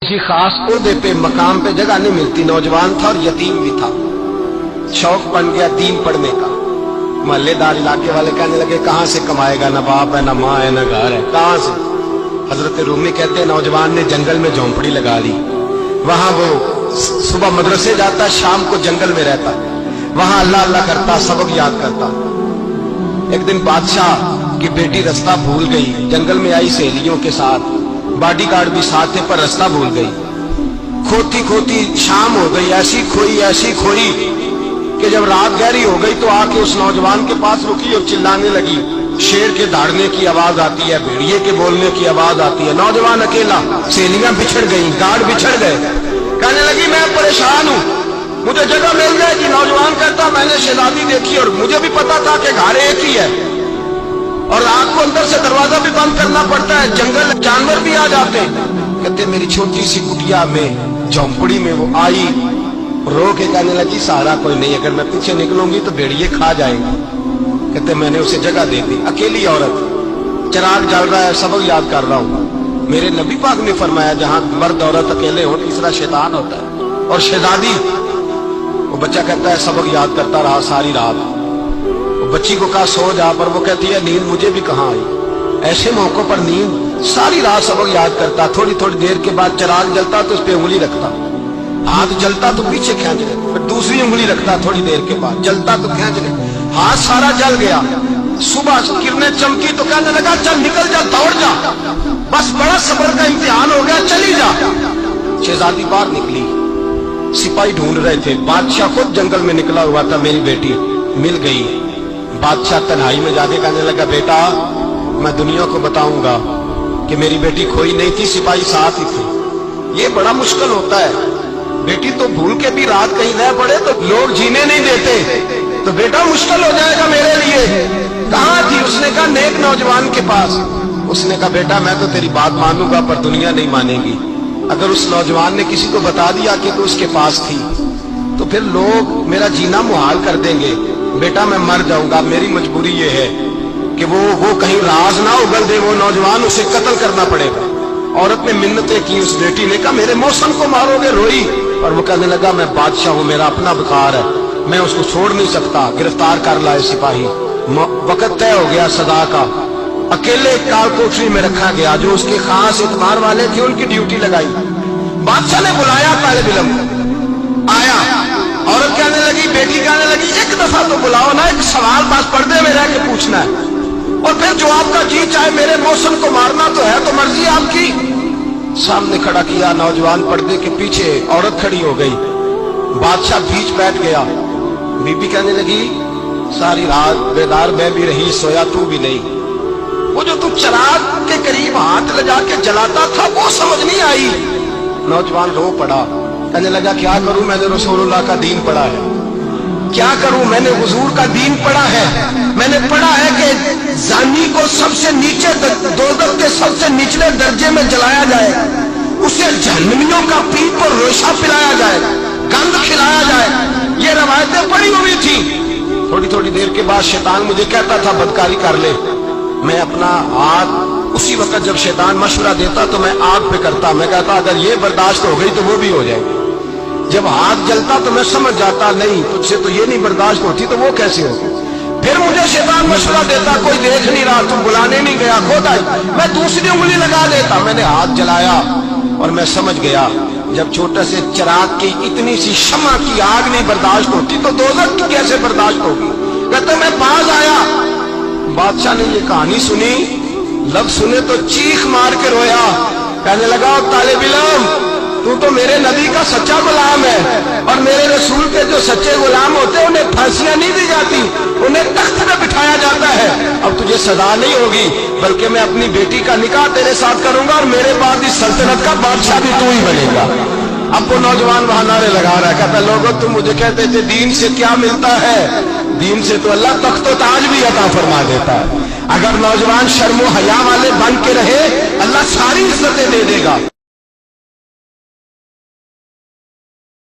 किसी खास ओहदे पे मकाम पे जगह नहीं मिलती। नौजवान था और यतीम भी था। शौक बन गया दीन पढ़ने का। महल्लेदार इलाके वाले कहने लगे कहां से कमाएगा, ना बाप है, ना माँ है, ना घर है, कहां से। हजरत रूमी कहते हैं नौजवान ने जंगल में झोंपड़ी लगा ली। वहां वो सुबह मदरसे जाता, शाम को जंगल में रहता, वहां अल्लाह अल्लाह करता, सबक याद करता। एक दिन बादशाह की बेटी रास्ता भूल गई, जंगल में आई सहेलियों के साथ, बॉडीगार्ड भी साथ थे पर रास्ता भूल गई। खोती खोती शाम हो गई, ऐसी खोई कि जब रात गहरी हो गई तो आके उस नौजवान के पास रुकी और चिल्लाने लगी। शेर के दहाड़ने की आवाज आती है, भेड़िए के बोलने की आवाज आती है। नौजवान अकेला, सहेलियां बिछड़ गई, गार्ड बिछड़ गए। कहने लगी मैं परेशान हूं, मुझे जगह मिल जाएगी। नौजवान कहता मैंने शहजादी देखी और मुझे भी पता था कि घर एक ही है और रात को अंदर से दरवाजा भी बंद करना पड़ता है, जंगल जानवर भी आ जाते हैं। कहते मेरी छोटी सी कुटिया में झोंपड़ी में वो आई, रो के कहने लगी सहारा कोई नहीं, अगर मैं पीछे निकलूंगी तो भेड़िए खा जाएंगे। कहते मैंने उसे जगह दे दी। अकेली औरत, चिराग जल रहा है, सबक याद कर रहा हूं। मेरे नबी पाक ने फरमाया जहां मर्द औरत अकेले हो तीसरा शैतान होता है। और शहजादी, वो बच्चा कहता है सबक याद करता रहा सारी रात। वो बच्ची को कहा सो जा, पर वो कहती है नींद मुझे भी कहाँ आई। ऐसे मौकों पर नींद, सारी रात सबक याद करता। थोड़ी थोड़ी देर के बाद चिराग जलता तो उस पर उंगली रखता, हाथ जलता तो पीछे खींच ले, फिर दूसरी उंगली रखता, थोड़ी देर के बाद जलता तो खींच ले, हाथ सारा जल गया। सुबह किरणें चमकी तो कहने लगा चल निकल जा, दौड़ जा, बस बड़ा सब्र का इम्तिहान हो गया, चली जा। शहजादी बाहर निकली, सिपाही ढूंढ रहे थे। बादशाह खुद जंगल में निकला हुआ था, मेरी बेटी मिल गई। बादशाह तन्हाई में जाके कहने लगा बेटा मैं दुनिया को बताऊंगा कि मेरी बेटी खोई नहीं थी, सिपाही साथ ही थे। ये बड़ा मुश्किल होता है, बेटी तो भूल के भी रात कहीं रह पड़े तो लोग जीने नहीं देते, तो बेटा मुश्किल हो जाएगा मेरे लिए। कहाँ थी? उसने कहा नेक नौजवान के पास। उसने कहा बेटा मैं तो तेरी बात मानूंगा पर दुनिया नहीं मानेगी। अगर उस नौजवान ने किसी को बता दिया कि तू उसके पास थी तो फिर लोग मेरा जीना मुहाल कर देंगे। बेटा मैं मर जाऊंगा, मेरी मजबूरी ये है कि वो कहीं राज ना उगल दे वो नौजवान, उसे कत्ल करना पड़ेगा। औरत ने मिन्नतें की, उस बेटी ने कहा मेरे मौसम को मारोगे, रोई। और वो कहने लगा मैं बादशाह हूं, मेरा अपना बुखार है, मैं उसको छोड़ नहीं सकता। गिरफ्तार कर लाए सिपाही। वक्त तय हो गया सदा का। अकेले काल कोठरी में रखा गया, जो उसके खास इतबार वाले थे उनकी ड्यूटी लगाई। बादशाह ने बुलाया तालिब इल्म, आया। औरत कहने लगी, बेटी कहने लगी एक दफा तो बुलाओ ना, एक सवाल बस पर्दे में रह के पूछना है और फिर जो आपका जी चाहे। मेरे मौसम को मारना तो है, तो मर्जी आपकी। सामने खड़ा किया, नौजवान पर्दे के पीछे, औरत खड़ी हो गई। बादशाह बीच बैठ गया। बीबी कहने लगी सारी रात बेदार मैं भी रही, सोया तू भी नहीं। वो जो तू चिराग के करीब हाथ लगा के जलाता था वो समझ नहीं आई। नौजवान रो पड़ा, कहने लगा क्या करूं, मैंने रसूलुल्लाह का दीन पढ़ा है, क्या करूं, मैंने हुजूर का दीन पढ़ा है। मैंने पढ़ा है कि जानी को सबसे नीचे दोज़ख के सबसे निचले दर्जे में जलाया जाए, उसे जहन्नमियों का पीप और रेशा पिलाया जाए, गंद खिलाया जाए। ये रवायतें पड़ी हुई थी। थोड़ी थोड़ी देर के बाद शैतान मुझे कहता था बदकारी कर ले। मैं अपना हाथ उसी वक्त जब शैतान मशवरा देता तो मैं आग पे करता। मैं कहता अगर ये बर्दाश्त हो गई तो वो भी हो जाएगी। जब हाथ जलता तो मैं समझ जाता नहीं तुझसे तो ये नहीं बर्दाश्त होती तो वो कैसे होगी। फिर मुझे शैतान मशवरा देता कोई देख नहीं रहा, तू बुलाने नहीं गया, खुद आई। मैं दूसरी उंगली लगा देता। मैंने हाथ जलाया और मैं समझ गया जब छोटे से चिराग की इतनी सी शमा की आग नहीं बर्दाश्त होती तो दोज़ख की कैसे बर्दाश्त होगी। कहते मैं पास आया, बादशाह ने ये कहानी सुनी, लफ्ज सुने तो चीख मार के रोया। कहने लगा तालिब इल्म तू तो मेरे नबी का सच्चा गुलाम है और मेरे रसूल के जो सच्चे गुलाम होते हैं उन्हें फांसियां नहीं दी जाती, उन्हें तख्त पे बिठाया जाता है। अब तुझे सजा नहीं होगी बल्कि मैं अपनी बेटी का निकाह तेरे साथ करूंगा और मेरे बाद इस सल्तनत का बादशाह भी तू ही बनेगा। अब वो नौजवान वहां नारे लगा रहा है, कहता लोगों तुम मुझे कहते थे दीन से क्या मिलता है, दीन से तो अल्लाह तख्त व ताज भी अता फरमा देता है। अगर नौजवान शर्मो हया वाले बन के रहे अल्लाह सारी इज्जतें दे देगा।